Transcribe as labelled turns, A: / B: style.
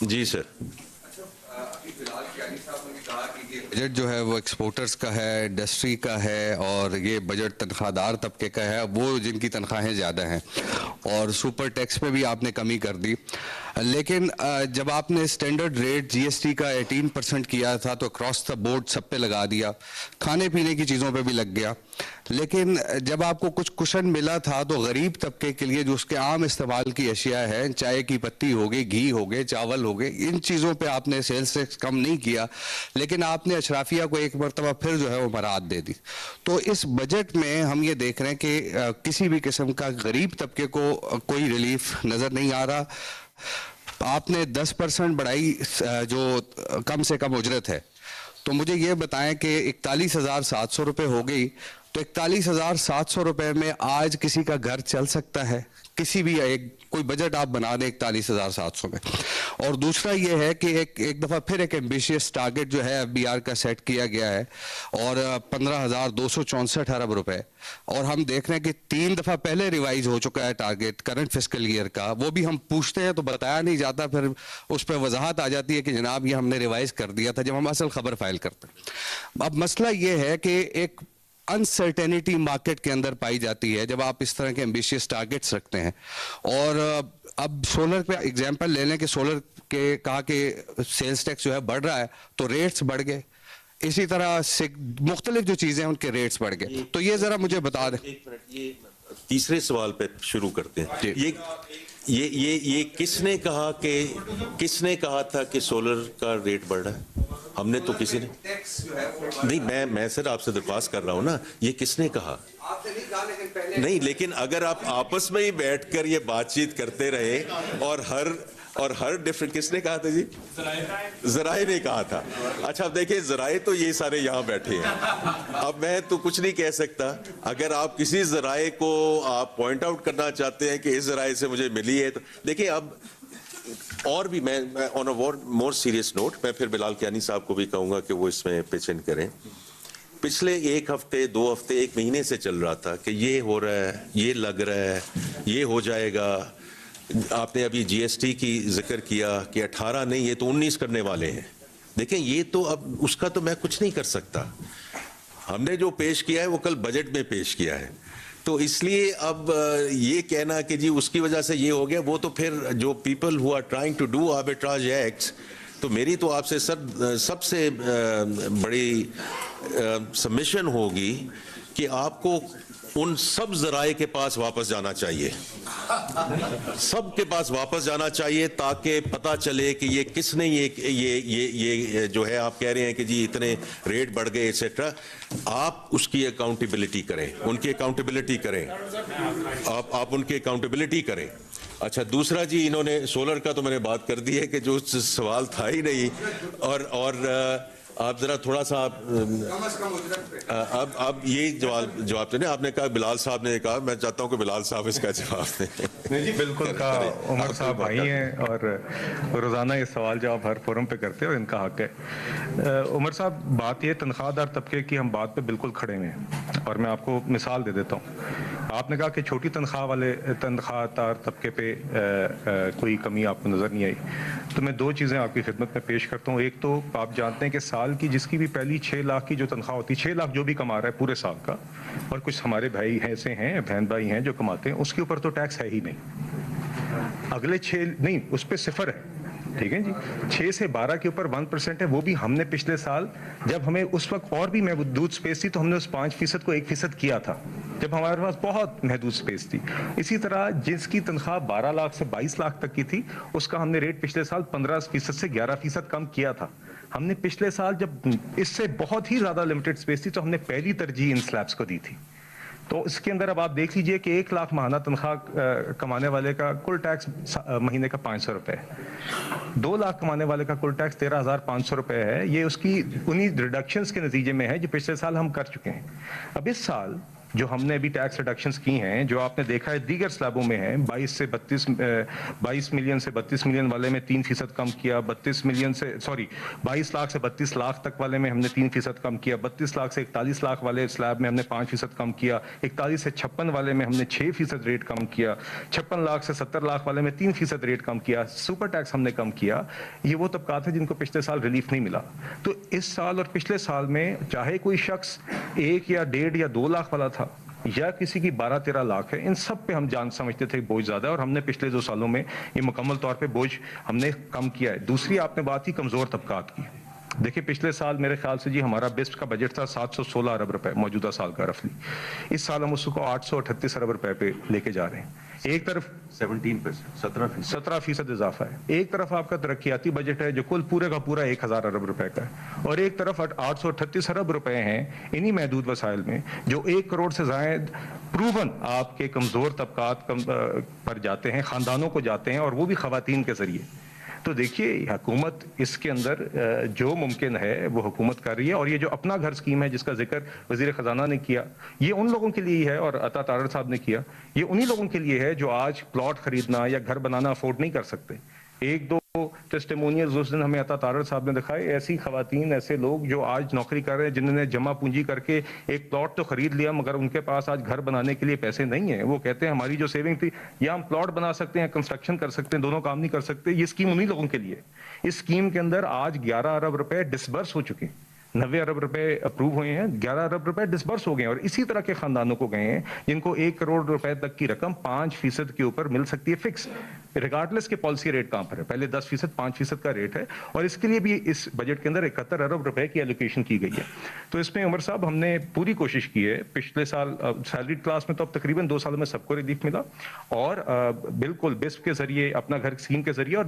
A: جی سر.
B: Budget جو ہے وہ ایکسپورٹرز کا ہے، انڈسٹری کا ہے، اور یہ بجٹ تنخواہ دار طبقے کا ہے، وہ جن کی تنخواہیں زیادہ ہیں. اور سپر ٹیکس پہ بھی آپ نے کمی کر دی. لیکن جب آپ نے standard rate G S T کا 18% کیا تھا تو اکراس دا بورڈ سب پہ لگا دیا، کھانے پینے کی چیزوں پہ بھی لگ گیا. لیکن جب آپ کو کچھ کشن ملا تھا تو غریب طبقے کے لیے جو اس کے عام استعمال کی اشیاء ہیں، چائے کی پتی ہو گئی، گھی ہو گئے، چاول ہو گئے، ان چیزوں پہ آپ نے سیلز ٹیکس کم نہیں کیا، لیکن آپ نے اشرافیہ کو ایک مرتبہ پھر جو ہے وہ برات دے دی. تو اس بجٹ میں ہم یہ دیکھ رہے ہیں کہ کسی بھی قسم کا غریب طبقے کو کوئی ریلیف نظر نہیں آ رہا. آپ نے 10% بڑھائی جو کم سے کم اجرت ہے. تو مجھے یہ بتائیں کہ 41,700 روپے ہو گئی، تو 41,700 روپے میں آج کسی کا گھر چل سکتا ہے؟ کسی بھی کوئی بجٹ آپ بنا دیں 41,700 میں. اور دوسرا یہ ہے کہ ایک دفعہ پھر ایک ایمبیشیس ٹارگٹ جو ہے ایف بی آر کا سیٹ کیا گیا ہے، اور 15,264 ارب روپے. اور ہم دیکھ رہے ہیں کہ 3 دفعہ پہلے ریوائز ہو چکا ہے ٹارگٹ کرنٹ فسکل ایئر کا. وہ بھی ہم پوچھتے ہیں تو بتایا نہیں جاتا، پھر اس پہ وضاحت آ جاتی ہے کہ جناب یہ ہم نے ریوائز کر دیا تھا، جب ہم اصل خبر فائل کرتے ہیں. اب مسئلہ یہ ہے کہ ایک انسرٹینٹی مارکیٹ کے اندر پائی جاتی ہے جب آپ اس طرح کے ایمبیشیس ٹارگٹس رکھتے ہیں. اور اب سولر پہ اگزامپل لے لیں کہ سولر کے کہا کہ سیلز ٹیکس جو ہے بڑھ رہا ہے تو ریٹس بڑھ گئے، اسی طرح مختلف جو چیزیں ہیں ان کے ریٹس بڑھ گئے. تو یہ ذرا مجھے بتا دیں.
A: ایک منٹ، یہ تیسرے سوال پہ شروع کرتے ہیں. یہ کس نے کہا تھا کہ سولر کا ریٹ بڑھ رہا ہے؟ ہم نے تو کسی نے نہیں. میں سر آپ سے درخواست کر رہا ہوں نا، یہ کس نے کہا؟ نہیں، لیکن اگر آپ آپس میں ہی بیٹھ کر یہ بات چیت کرتے رہے اور ہر ڈفرنٹ، کس نے کہا تھا جی؟ ذرائع نے کہا تھا. اچھا اب دیکھیں، ذرائع تو یہ سارے یہاں بیٹھے ہیں، اب میں تو کچھ نہیں کہہ سکتا. اگر آپ کسی ذرائع کو آپ پوائنٹ آؤٹ کرنا چاہتے ہیں کہ اس ذرائع سے مجھے ملی ہے، تو دیکھیں اب اور بھی میں آن اے مور سیریس نوٹ، میں پھر بلال کیانی صاحب کو بھی کہوں گا کہ وہ اس میں پچ ان کریں. پچھلے 1 ہفتے 2 ہفتے 1 مہینے سے چل رہا تھا کہ یہ ہو رہا ہے، یہ لگ رہا ہے، یہ ہو جائے گا. آپ نے ابھی جی ایس ٹی کی ذکر کیا کہ 18 نہیں، یہ تو 19 کرنے والے ہیں. دیکھیں یہ تو اب اس کا تو میں کچھ نہیں کر سکتا. ہم نے جو پیش کیا ہے وہ کل بجٹ میں پیش کیا ہے، تو اس لیے اب یہ کہنا کہ جی اس کی وجہ سے یہ ہو گیا، وہ تو پھر جو people who are trying to do arbitrage acts. تو میری تو آپ سے سب سے بڑی سبمیشن ہوگی کہ آپ کو ان سب ذرائع کے پاس واپس جانا چاہیے، سب کے پاس واپس جانا چاہیے، تاکہ پتہ چلے کہ یہ کس نے یہ جو ہے آپ کہہ رہے ہیں کہ جی اتنے ریٹ بڑھ گئے ایٹسیٹرا. آپ اس کی اکاؤنٹیبلٹی کریں، ان کی اکاؤنٹیبلٹی کریں، آپ ان کی اکاؤنٹیبلٹی کریں. اچھا دوسرا جی، انہوں نے سولر کا تو میں نے بات کر دی ہے کہ جو سوال تھا ہی نہیں. اور آپ ذرا تھوڑا سا اب یہ جواب دیں. آپ نے کہا بلال صاحب نے کہا، میں چاہتا ہوں کہ بلال صاحب اس کا جواب دیں.
C: نہیں جی بالکل کہا، عمر صاحب بھائی ہیں اور روزانہ یہ سوال جواب ہر فورم پہ کرتے ہیں اور ان کا حق ہے. عمر صاحب بات یہ تنخواہ دار طبقے کی، ہم بات پہ بالکل کھڑے ہوئے ہیں، اور میں آپ کو مثال دے دیتا ہوں. آپ نے کہا کہ چھوٹی تنخواہ دار طبقے پہ کوئی کمی آپ کو نظر نہیں آئی، تو میں 2 چیزیں آپ کی خدمت میں پیش کرتا ہوں. ایک تو آپ جانتے ہیں کہ سال کی جس کی بھی پہلی 6 لاکھ کی جو تنخواہ ہوتی ہے، 6 لاکھ جو بھی کما رہا ہے پورے سال کا، اور کچھ ہمارے بھائی ایسے ہیں، بہن بھائی ہیں جو کماتے ہیں، اس کے اوپر تو ٹیکس ہے ہی نہیں. اگلے 6 نہیں، اس پہ 0 ہے. ٹھیک ہے جی، 6 سے 12 کے اوپر 1% ہے. وہ بھی ہم نے پچھلے سال جب ہمیں اس وقت اور بھی محدود سپیس تھی تو ہم نے اس 5% کو 1% کیا تھا، جب ہمارے پاس بہت محدود سپیس تھی. اسی طرح جس کی تنخواہ 12 لاکھ سے 22 لاکھ تک کی تھی، اس کا ہم نے ریٹ پچھلے سال 15% سے 11% کم کیا تھا. ہم نے پچھلے سال جب اس سے بہت ہی زیادہ لمیٹڈ سپیس تھی تو ہم نے پہلی ترجیح ان سلیبس کو دی تھی. تو اس کے اندر اب آپ دیکھ لیجئے کہ 1 لاکھ ماہانہ تنخواہ کمانے والے کا کل ٹیکس مہینے کا 500 روپے ہے. 2 لاکھ کمانے والے کا کل ٹیکس 13,500 روپے ہے. یہ اس کی انہی ریڈکشنز کے نتیجے میں ہے جو پچھلے سال ہم کر چکے ہیں. اب اس سال جو ہم نے ابھی ٹیکس ریڈکشنز کی ہیں، جو آپ نے دیکھا ہے دیگر سلیبوں میں ہیں، 22 ملین سے 32 ملین والے میں 3% کم کیا، 22 لاکھ سے 32 لاکھ تک والے میں ہم نے 3% کم کیا، 32 لاکھ سے 41 لاکھ والے سلیب میں ہم نے 5% کم کیا، 41 سے 56 والے میں ہم نے 6% ریٹ کم کیا، 56 لاکھ سے 70 لاکھ والے میں 3% ریٹ کم کیا، سپر ٹیکس ہم نے کم کیا۔ یہ وہ طبقات ہیں جن کو پچھلے سال ریلیف نہیں ملا۔ تو اس سال اور پچھلے سال میں چاہے کوئی شخص 1 یا 1.5 یا 2 لاکھ والا تھا یا کسی کی 12-13 لاکھ ہے، ان سب پہ ہم جان سمجھتے تھے بوجھ زیادہ ہے، اور ہم نے پچھلے 2 سالوں میں یہ مکمل طور پہ بوجھ ہم نے کم کیا ہے۔ دوسری آپ نے بات کی کمزور طبقات کی۔ دیکھیں پچھلے سال میرے خیال سے جی ہمارا بسپ کا بجٹ تھا 716 ارب روپے موجودہ سال کا رفلی، اس سال ہم اس کو 838 ارب روپے پہ لے کے جا رہے ہیں۔ ایک طرف 17% اضافہ ہے، ایک طرف آپ کا ترقیاتی بجٹ ہے جو کل پورے کا پورا 1000 ارب روپے کا ہے، اور ایک طرف 838 ارب روپے ہیں انہی محدود وسائل میں جو 1 کروڑ سے زائد پروون آپ کے کمزور طبقات پر جاتے ہیں، خاندانوں کو جاتے ہیں، اور وہ بھی خواتین کے ذریعے۔ تو دیکھیے حکومت اس کے اندر جو ممکن ہے وہ حکومت کر رہی ہے، اور یہ جو اپنا گھر اسکیم ہے جس کا ذکر وزیر خزانہ نے کیا، یہ ان لوگوں کے لیے ہے، اور عطا تارڑ صاحب نے کیا، یہ انہی لوگوں کے لیے ہے جو آج پلاٹ خریدنا یا گھر بنانا افورڈ نہیں کر سکتے۔ 1-2 ٹیسٹیمونیلز اس دن ہمیں عطا تارڑ صاحب نے دکھائے، ایسی خواتین ایسے لوگ جو آج نوکری کر رہے ہیں، جنہوں نے جمع پونجی کر کے ایک پلاٹ تو خرید لیا مگر ان کے پاس آج گھر بنانے کے لیے پیسے نہیں ہیں۔ وہ کہتے ہیں ہماری جو سیونگ تھی، یا ہم پلاٹ بنا سکتے ہیں، کنسٹرکشن کر سکتے ہیں، دونوں کام نہیں کر سکتے۔ یہ اسکیم انہی لوگوں کے لیے۔ اس اسکیم کے اندر آج 11 ارب روپے ڈسبرس ہو چکے ہیں، 90 ارب روپے اپروو ہوئے ہیں، 11 ارب روپے ڈسبرس ہو گئے ہیں، اور اسی طرح کے خاندانوں کو گئے ہیں جن کو 1 کروڑ روپے تک کی رقم 5% کے اوپر مل سکتی ہے فکس، ریگارڈلیس کے پالیسی ریٹ کہاں پر ہے، پہلے 10%، 5% کا ریٹ ہے، اور اس کے لیے بھی اس بجٹ کے اندر 71 ارب روپے کی ایلوکیشن کی گئی ہے۔ تو اس میں عمر صاحب ہم نے پوری کوشش کی ہے، پچھلے سال سیلریڈ کلاس میں تو اب تقریباً 2 سالوں میں سب کو ریلیف ملا، اور بالکل بسپ کے ذریعے، اپنا گھر اسکیم کے ذریعے، اور